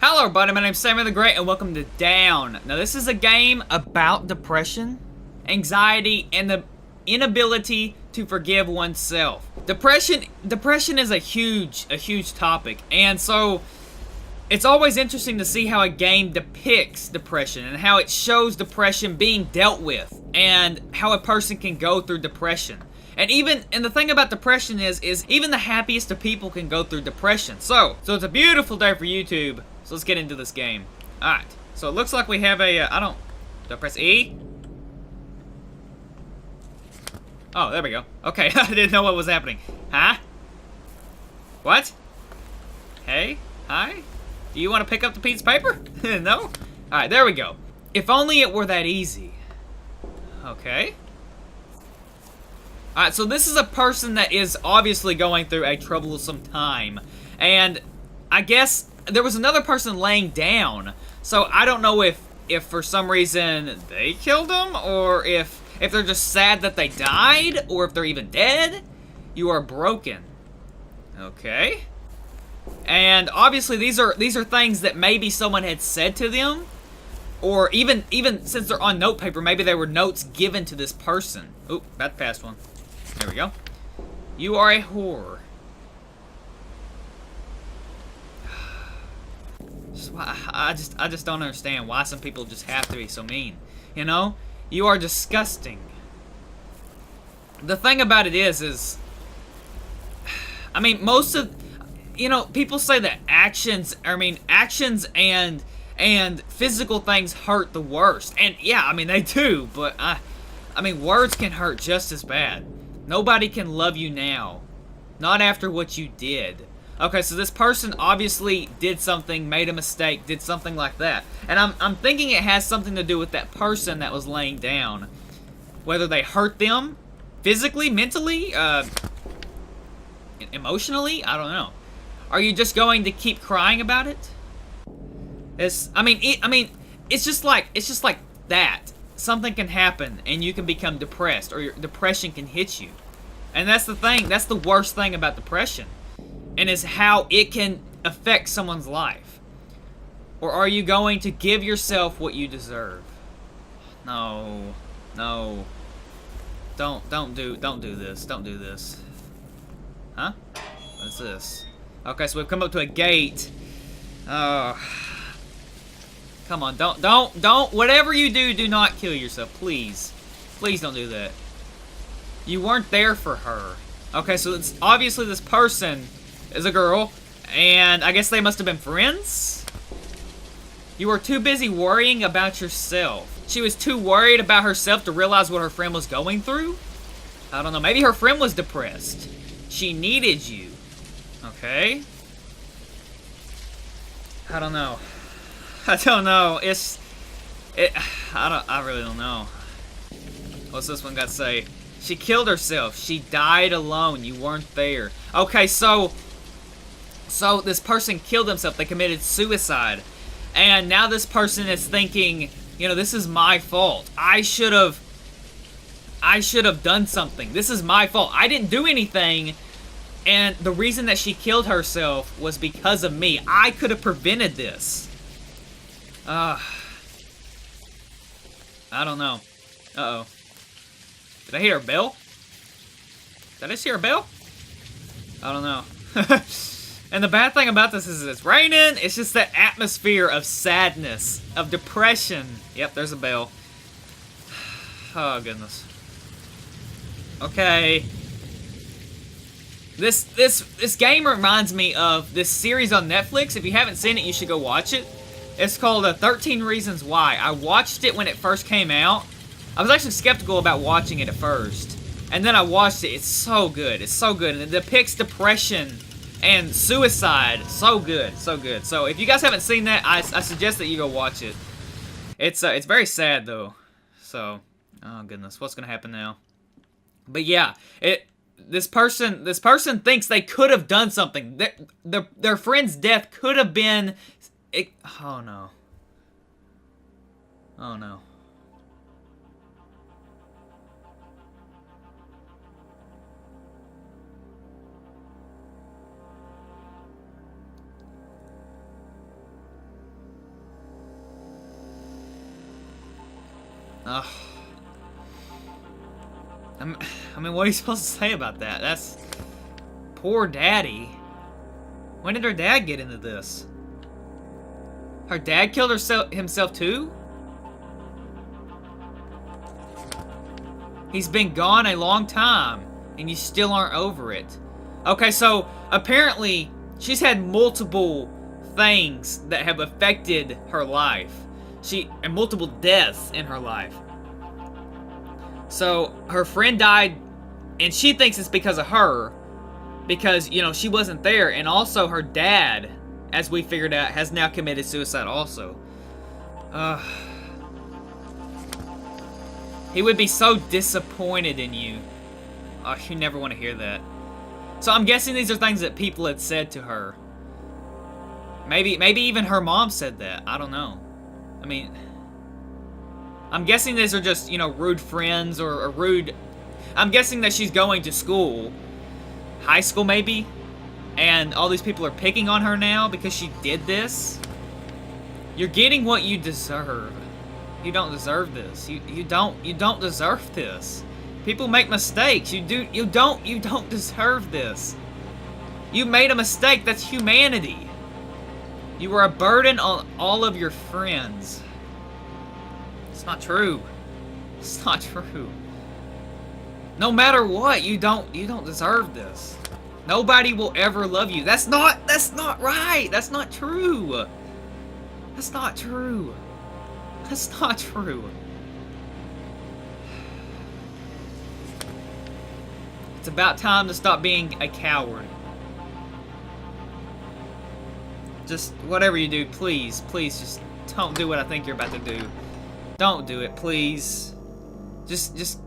Hello everybody, my name's Sammy the Great and welcome to Down. Now this is a game about depression, anxiety, and the inability to forgive oneself. Depression is a huge topic, and so it's always interesting to see how a game depicts depression and how it shows depression being dealt with and how a person can go through depression. And the thing about depression is even the happiest of people can go through depression. So it's a beautiful day for YouTube. So let's get into this game. Alright, so it looks like we have a, do I press E? Oh, there we go. Okay, I didn't know what was happening. Huh? What? Hey? Hi? Do you want to pick up the piece of paper? No? Alright, there we go. If only it were that easy. Okay. Alright, so this is a person that is obviously going through a troublesome time. And I guess there was another person laying down. So I don't know if for some reason they killed him, or if they're just sad that they died, or if they're even dead. You are broken. Okay. And obviously these are things that maybe someone had said to them, or even since they're on note paper, maybe they were notes given to this person. Oop, that passed one. There we go. You are a whore. I just don't understand why some people just have to be so mean. You know? You are disgusting. The thing about it is I mean, most of, you know, people say that actions and physical things hurt the worst. And yeah, I mean, they do, but I mean, words can hurt just as bad. Nobody can love you now. Not after what you did. Okay, so this person obviously did something, made a mistake, did something like that. And I'm thinking it has something to do with that person that was laying down. Whether they hurt them, physically, mentally, emotionally, I don't know. Are you just going to keep crying about it? It's just like that. Something can happen and you can become depressed, or your depression can hit you. And that's the thing, that's the worst thing about depression. And is how it can affect someone's life. Or are you going to give yourself what you deserve? No. No. Don't do this. Don't do this. Huh? What's this? Okay, so we've come up to a gate. Oh. Come on, don't, whatever you do, do not kill yourself, please. Please don't do that. You weren't there for her. Okay, so it's obviously this person is a girl, and I guess they must have been friends? You were too busy worrying about yourself. She was too worried about herself to realize what her friend was going through? I don't know, maybe her friend was depressed. She needed you. Okay. I don't know. I don't know. I really don't know. What's this one got to say? She killed herself. She died alone. You weren't there. Okay, so this person killed himself. They committed suicide. And now this person is thinking, you know, this is my fault. I should have done something. This is my fault. I didn't do anything. And the reason that she killed herself was because of me. I could have prevented this. I don't know. Uh-oh. Did I hear a bell? Did I just hear a bell? I don't know. And the bad thing about this is it's raining. It's just that atmosphere of sadness, of depression. Yep, there's a bell. Oh, goodness. Okay. This game reminds me of this series on Netflix. If you haven't seen it, you should go watch it. It's called 13 Reasons Why. I watched it when it first came out. I was actually skeptical about watching it at first. And then I watched it. It's so good. It's so good. And it depicts depression and suicide. So good. So good. So if you guys haven't seen that, I suggest that you go watch it. It's very sad, though. So, oh goodness. What's going to happen now? But yeah, this person thinks they could have done something. Their friend's death could have been... oh no. Oh no. Ugh. I mean, what are you supposed to say about that? That's... Poor daddy. When did her dad get into this? Her dad killed himself too? He's been gone a long time, and you still aren't over it. Okay, so apparently she's had multiple things that have affected her life. And multiple deaths in her life. So her friend died, and she thinks it's because of her, because, you know, she wasn't there. And also her dad, as we figured out, has now committed suicide also. He would be so disappointed in you. Oh, you never want to hear that. So I'm guessing these are things that people had said to her. Maybe even her mom said that. I don't know. I mean, I'm guessing these are just, you know, rude friends or rude... I'm guessing that she's going to school. High school, maybe? And all these people are picking on her now because she did this? You're getting what you deserve. You don't deserve this. You don't deserve this. People make mistakes. You don't deserve this. You made a mistake. That's humanity. You were a burden on all of your friends. It's not true. It's not true. No matter what, you don't deserve this. Nobody will ever love you. That's not right. That's not true. That's not true. That's not true. It's about time to stop being a coward. Just, whatever you do, please, just don't do what I think you're about to do. Don't do it, please. Just,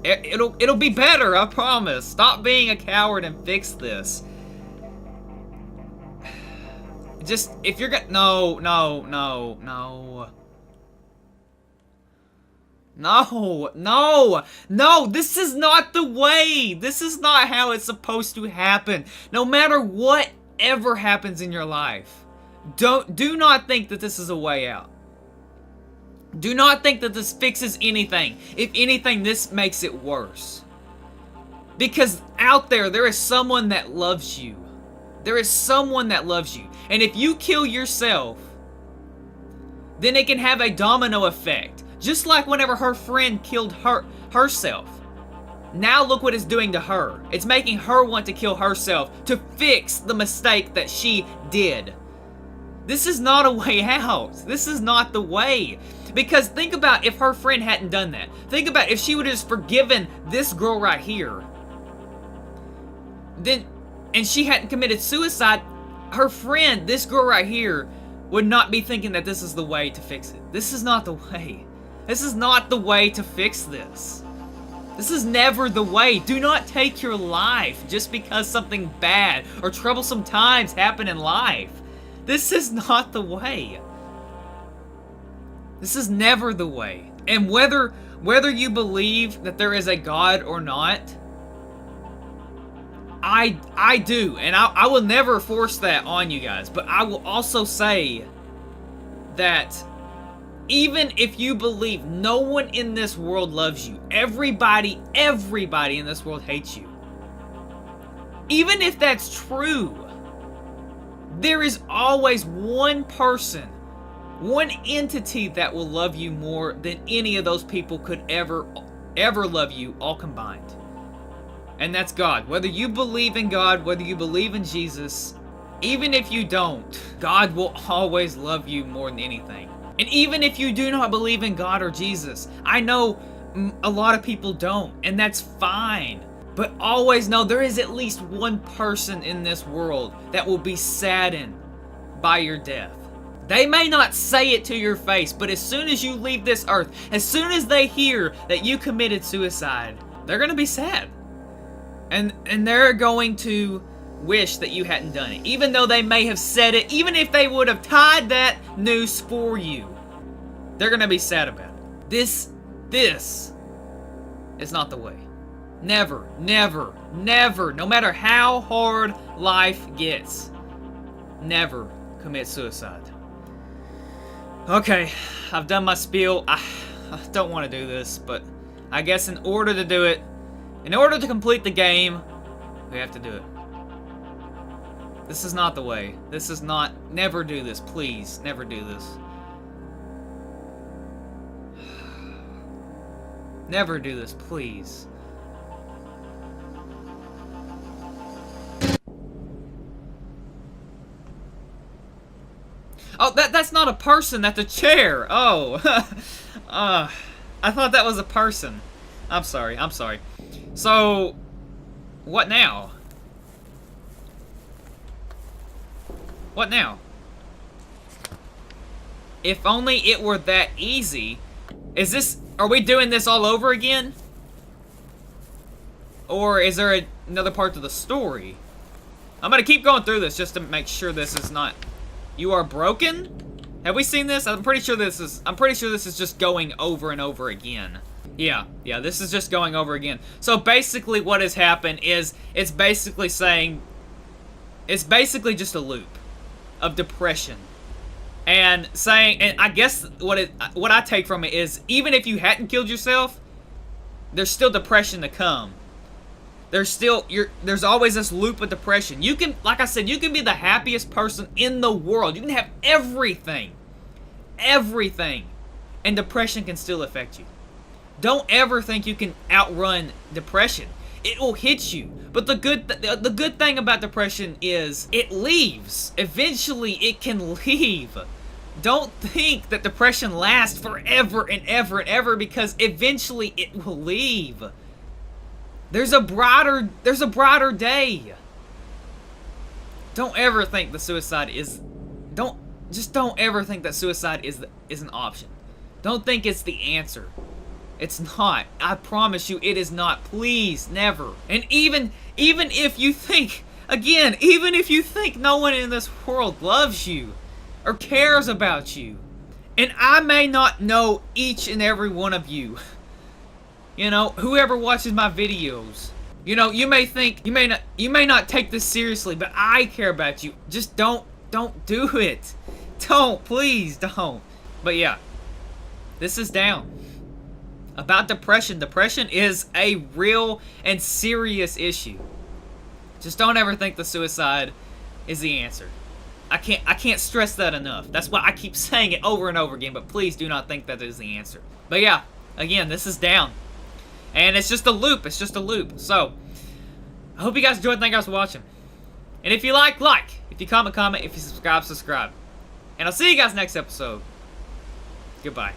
it'll be better, I promise. Stop being a coward and fix this. Just, if you're gonna, no, this is not the way. This is not how it's supposed to happen. No matter whatever happens in your life, do not think that this is a way out. Do not think that this fixes anything. If anything, this makes it worse. Because out there is someone that loves you. There is someone that loves you. And if you kill yourself, then it can have a domino effect. Just like whenever her friend killed herself. Now look what it's doing to her. It's making her want to kill herself to fix the mistake that she did. This is not a way out. This is not the way. Because think about if her friend hadn't done that. Think about if she would have just forgiven this girl right here. And she hadn't committed suicide, her friend, this girl right here, would not be thinking that this is the way to fix it. This is not the way. This is not the way to fix this. This is never the way. Do not take your life just because something bad or troublesome times happen in life. This is not the way. This is never the way. And whether you believe that there is a God or not, I do, and I will never force that on you guys, but I will also say that even if you believe no one in this world loves you, everybody in this world hates you, even if that's true, there is always one person, one entity that will love you more than any of those people could ever love you, all combined. And that's God. Whether you believe in God, whether you believe in Jesus, even if you don't, God will always love you more than anything. And even if you do not believe in God or Jesus, I know a lot of people don't, and that's fine. But always know there is at least one person in this world that will be saddened by your death. They may not say it to your face, but as soon as you leave this earth, as soon as they hear that you committed suicide, they're going to be sad. And they're going to wish that you hadn't done it. Even though they may have said it, even if they would have tied that noose for you, they're going to be sad about it. This is not the way. Never, never, never, no matter how hard life gets, never commit suicide. Okay, I've done my spiel. I don't want to do this, but I guess in order to do it, in order to complete the game, we have to do it. This is not the way. This is not... Never do this, please. Never do this. Never do this, please. Oh, that's not a person, that's a chair. Oh. I thought that was a person. I'm sorry, I'm sorry. So, what now? What now? If only it were that easy. Is this... Are we doing this all over again? Or is there another part to the story? I'm gonna keep going through this just to make sure this is not... You are broken? Have we seen this? I'm pretty sure this is just going over and over again. Yeah, this is just going over again. So basically what has happened is it's basically saying... It's basically just a loop of depression. And saying, and I guess what I take from it is, even if you hadn't killed yourself, there's still depression to come. There's always this loop of depression. You can, like I said, you can be the happiest person in the world. You can have everything, and depression can still affect you. Don't ever think you can outrun depression. It will hit you. But the good thing about depression is it leaves. Eventually, it can leave. Don't think that depression lasts forever and ever and ever, because eventually it will leave. There's a brighter day. Don't ever think that suicide is... Don't ever think that suicide is an option. Don't think it's the answer. It's not. I promise you, it is not. Please, never. And even if you think, again, even if you think no one in this world loves you or cares about you, and I may not know each and every one of you, you know, whoever watches my videos, you know, you may think, you may not take this seriously, but I care about you. Just don't do it. Don't, please don't. But yeah, this is down. About depression. Depression is a real and serious issue. Just don't ever think that suicide is the answer. I can't stress that enough. That's why I keep saying it over and over again, but please do not think that is the answer. But yeah, again, this is down. And it's just a loop. It's just a loop. So, I hope you guys enjoyed. Thank you guys for watching. And if you like. If you comment. If you subscribe. And I'll see you guys next episode. Goodbye.